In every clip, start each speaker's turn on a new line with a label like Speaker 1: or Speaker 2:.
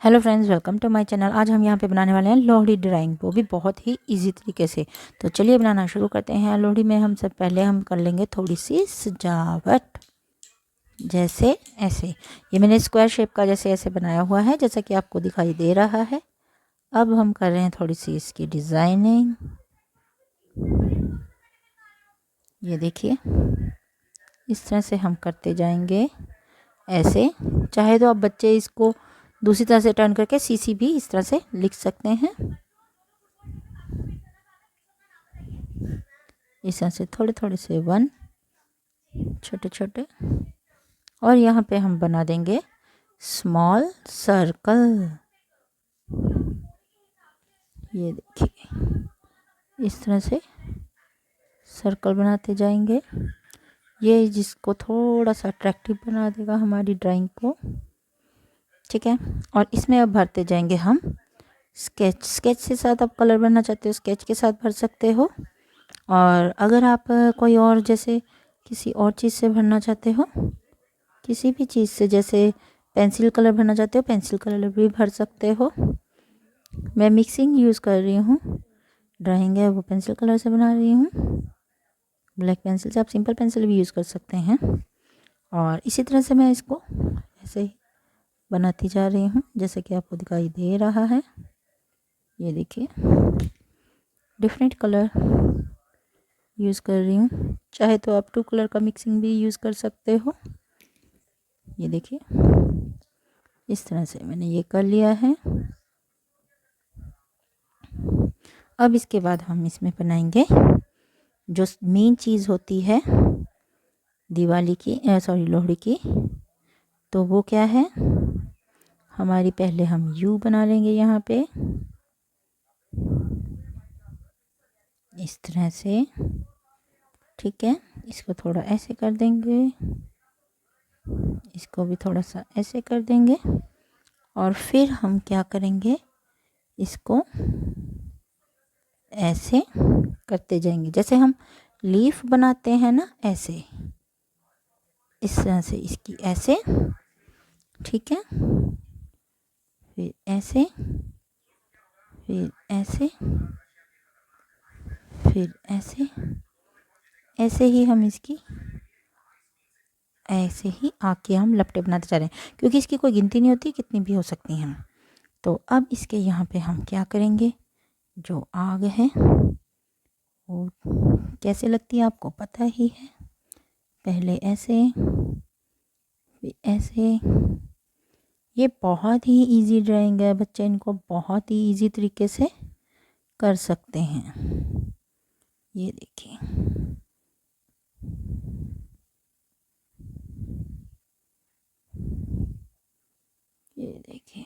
Speaker 1: Hello friends, welcome to my channel. आज हम यहाँ पे बनाने वाले हैं लोहड़ी ड्राइंग, वो भी बहुत ही इजी तरीके से। तो चलिए बनाना शुरू करते हैं। लोहड़ी में हम सब पहले हम कर लेंगे थोड़ी सी सजावट, जैसे ऐसे। ये मैंने स्क्वायर शेप का जैसे ऐसे बनाया हुआ है, जैसा कि आपको दिखाई दे रहा है। अब हम कर रहे हैं थोड़ी सी इसकी डिज़ाइनिंग। ये देखिए, इस तरह से हम करते जाएंगे ऐसे। चाहे तो आप बच्चे इसको दूसरी तरह से टर्न करके सीसी भी इस तरह से लिख सकते हैं। इस तरह से थोड़े थोड़े से वन, छोटे छोटे। और यहाँ पे हम बना देंगे स्मॉल सर्कल। ये देखिए, इस तरह से सर्कल बनाते जाएंगे। ये जिसको थोड़ा सा अट्रैक्टिव बना देगा हमारी ड्राइंग को, ठीक है। और इसमें अब भरते जाएंगे हम स्केच। स्केच के साथ आप कलर भरना चाहते हो, स्केच के साथ भर सकते हो। और अगर आप कोई और जैसे किसी और चीज़ से भरना चाहते हो, किसी भी चीज़ से, जैसे पेंसिल कलर भरना चाहते हो, पेंसिल कलर भी भर सकते हो। मैं मिक्सिंग यूज़ कर रही हूँ, ड्राइंग है वो पेंसिल कलर से बना रही हूँ, ब्लैक पेंसिल से। आप सिंपल पेंसिल भी यूज़ कर सकते हैं। और इसी तरह से मैं इसको ऐसे ही बनाती जा रही हूँ, जैसे कि आपको दिखाई दे रहा है। ये देखिए, डिफरेंट कलर यूज़ कर रही हूँ। चाहे तो आप 2 कलर का मिक्सिंग भी यूज़ कर सकते हो। ये देखिए, इस तरह से मैंने ये कर लिया है। अब इसके बाद हम इसमें बनाएंगे जो मेन चीज़ होती है दिवाली की, सॉरी लोहड़ी की। तो वो क्या है हमारी, पहले हम यू बना लेंगे यहाँ पे इस तरह से, ठीक है। इसको थोड़ा ऐसे कर देंगे, इसको भी थोड़ा सा ऐसे कर देंगे। और फिर हम क्या करेंगे, इसको ऐसे करते जाएंगे, जैसे हम लीफ बनाते हैं ना, ऐसे इस तरह से इसकी ऐसे, ठीक है। फिर ऐसे, फिर ऐसे, फिर ऐसे। ऐसे ही हम इसकी ऐसे ही आके हम लपटे बनाते जा रहे हैं, क्योंकि इसकी कोई गिनती नहीं होती, कितनी भी हो सकती हैं। तो अब इसके यहाँ पे हम क्या करेंगे, जो आग है वो कैसे लगती है आपको पता ही है। पहले ऐसे, फिर ऐसे। ये बहुत ही इजी ड्राइंग है, बच्चे इनको बहुत ही इजी तरीके से कर सकते हैं। ये देखिए, ये देखिए,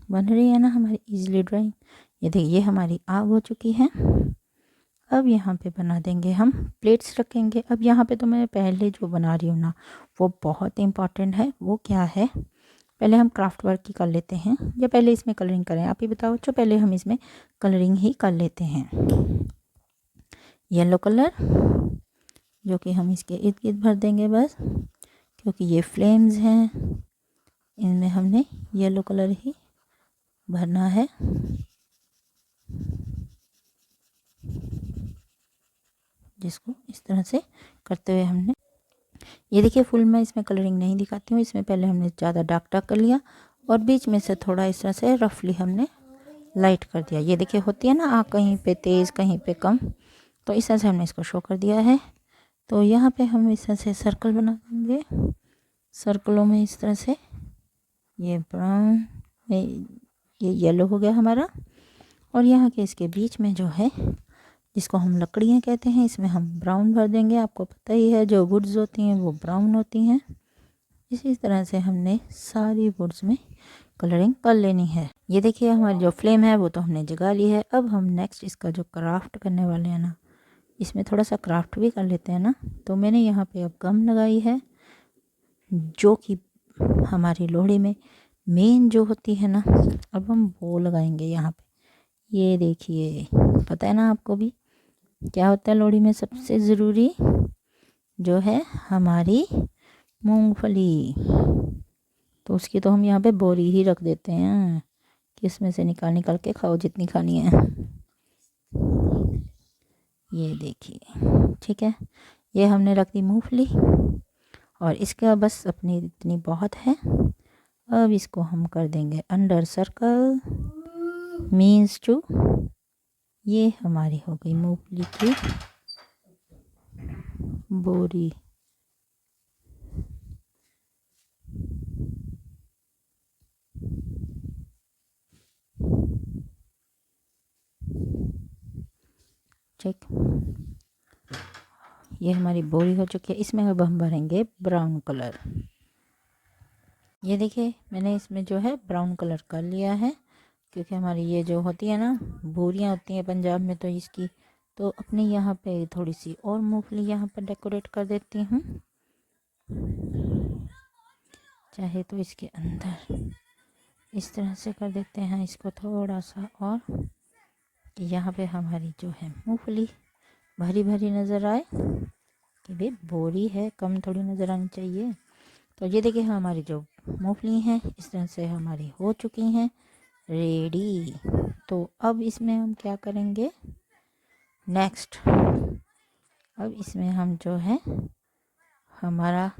Speaker 1: बन रही है ना हमारी इजीली ड्राइंग। ये देखिए, ये हमारी आग हो चुकी है। अब यहाँ पे बना देंगे हम प्लेट्स रखेंगे। अब यहाँ पे तो मैं पहले जो बना रही हूँ ना, वो बहुत इम्पॉर्टेंट है। वो क्या है, पहले हम क्राफ्ट वर्क ही कर लेते हैं, या पहले इसमें कलरिंग करें, आप ही बताओ। जो पहले हम इसमें कलरिंग ही कर लेते हैं। येलो कलर जो कि हम इसके इर्द गिर्द भर देंगे बस, क्योंकि ये फ्लेम्स हैं, इनमें हमने येलो कलर ही भरना है। जिसको इस तरह से करते हुए हमने, ये देखिए, फुल में इसमें कलरिंग नहीं दिखाती हूँ। इसमें पहले हमने ज़्यादा डार्क डार्क कर लिया और बीच में से थोड़ा इस तरह से रफली हमने लाइट कर दिया। ये देखिए, होती है ना आग, कहीं पे तेज़ कहीं पे कम, तो इस तरह से हमने इसको शो कर दिया है। तो यहाँ पे हम इस तरह से सर्कल बना देंगे। सर्कलों में इस तरह से, ये ब्राउन, ये येलो हो गया हमारा। और यहाँ के इसके बीच में जो है, जिसको हम लकड़ियाँ कहते हैं, इसमें हम ब्राउन भर देंगे। आपको पता ही है, जो वुड्स होती हैं वो ब्राउन होती हैं। इसी तरह से हमने सारी वुड्स में कलरिंग कर लेनी है। ये देखिए, हमारी जो फ्लेम है वो तो हमने जगा ली है। अब हम नेक्स्ट इसका जो क्राफ्ट करने वाले हैं ना, इसमें थोड़ा सा क्राफ्ट भी कर लेते हैं ना। तो मैंने यहाँ पे अब गम लगाई है, जो कि हमारी लोहड़ी में मेन जो होती है ना, अब हम वो लगाएंगे यहाँ पे। ये देखिए, पता है ना आपको भी क्या होता है लोहड़ी में सबसे ज़रूरी, जो है हमारी मूंगफली। तो उसकी तो हम यहाँ पे बोरी ही रख देते हैं कि इसमें से निकाल निकाल के खाओ जितनी खानी है। ये देखिए, ठीक है। ये हमने रख दी मूंगफली और इसका बस अपनी इतनी बहुत है। अब इसको हम कर देंगे अंडर सर्कल, मीन्स टू। ये हमारी हो गई मूंगफली की बोरी। ठीक, ये हमारी बोरी हो चुकी है। इसमें अब हम भरेंगे ब्राउन कलर। ये देखिए, मैंने इसमें जो है ब्राउन कलर कर लिया है, क्योंकि हमारी ये जो होती है ना, बोरियां होती हैं पंजाब में, तो इसकी तो अपने यहाँ पे थोड़ी सी और मूंगफली यहाँ पर डेकोरेट कर देती हूँ। चाहे तो इसके अंदर इस तरह से कर देते हैं इसको थोड़ा सा, और कि यहाँ पे हमारी जो है मूंगफली भरी भरी नज़र आए, कि भाई बोरी है, कम थोड़ी नज़र आनी चाहिए। तो ये देखिए, हमारी जो मूंगफली हैं इस तरह से हमारी हो चुकी हैं रेडी। तो अब इसमें हम क्या करेंगे नेक्स्ट, अब इसमें हम जो है हमारा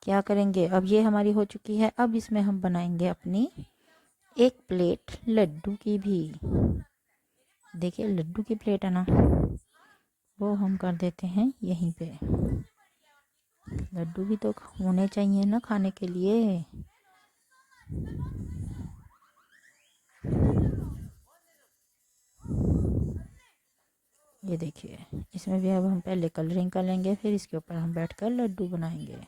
Speaker 1: क्या करेंगे, अब ये हमारी हो चुकी है। अब इसमें हम बनाएंगे अपनी एक प्लेट लड्डू की भी। देखिए, लड्डू की प्लेट है ना, वो हम कर देते हैं यहीं पे। लड्डू भी तो होने चाहिए ना खाने के लिए। ये देखिए, इसमें भी अब हम पहले कलरिंग कर लेंगे, फिर इसके ऊपर हम बैठकर लड्डू बनाएंगे।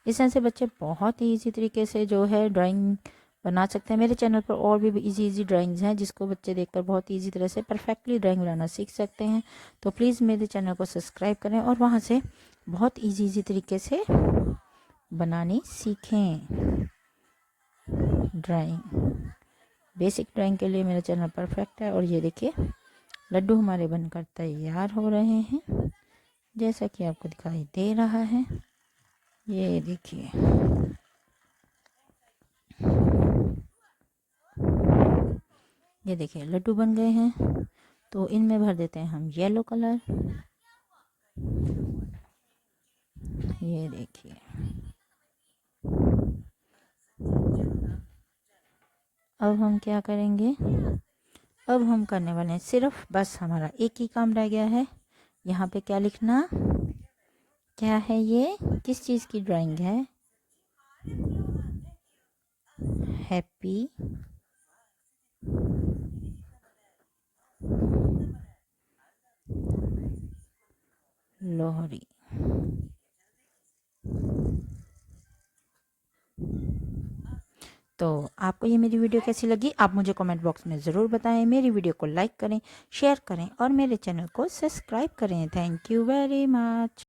Speaker 1: इस तरह से बच्चे बहुत ही इजी तरीके से जो है ड्राइंग बना सकते हैं। मेरे चैनल पर और भी इजी ड्राइंग्स हैं जिसको बच्चे देखकर बहुत इजी तरह से परफेक्टली ड्राइंग बनाना सीख सकते हैं। तो प्लीज़ मेरे चैनल को सब्सक्राइब करें और वहाँ से बहुत इजी तरीके से बनानी सीखें। ड्राइंग, बेसिक ड्राइंग के लिए मेरा चैनल परफेक्ट है। और ये देखिए, लड्डू हमारे बनकर तैयार हो रहे हैं, जैसा कि आपको दिखाई दे रहा है। ये देखिए, ये देखिए लड्डू बन गए हैं। तो इनमें भर देते हैं हम येलो कलर। ये देखिए, अब हम क्या करेंगे, अब हम करने वाले हैं सिर्फ बस हमारा एक ही काम रह गया है। यहाँ पे क्या लिखना, क्या है ये, किस चीज़ की ड्राइंग है, हैप्पी लोहड़ी। तो आपको ये मेरी वीडियो कैसी लगी, आप मुझे कमेंट बॉक्स में ज़रूर बताएं। मेरी वीडियो को लाइक करें, शेयर करें और मेरे चैनल को सब्सक्राइब करें। Thank you very much.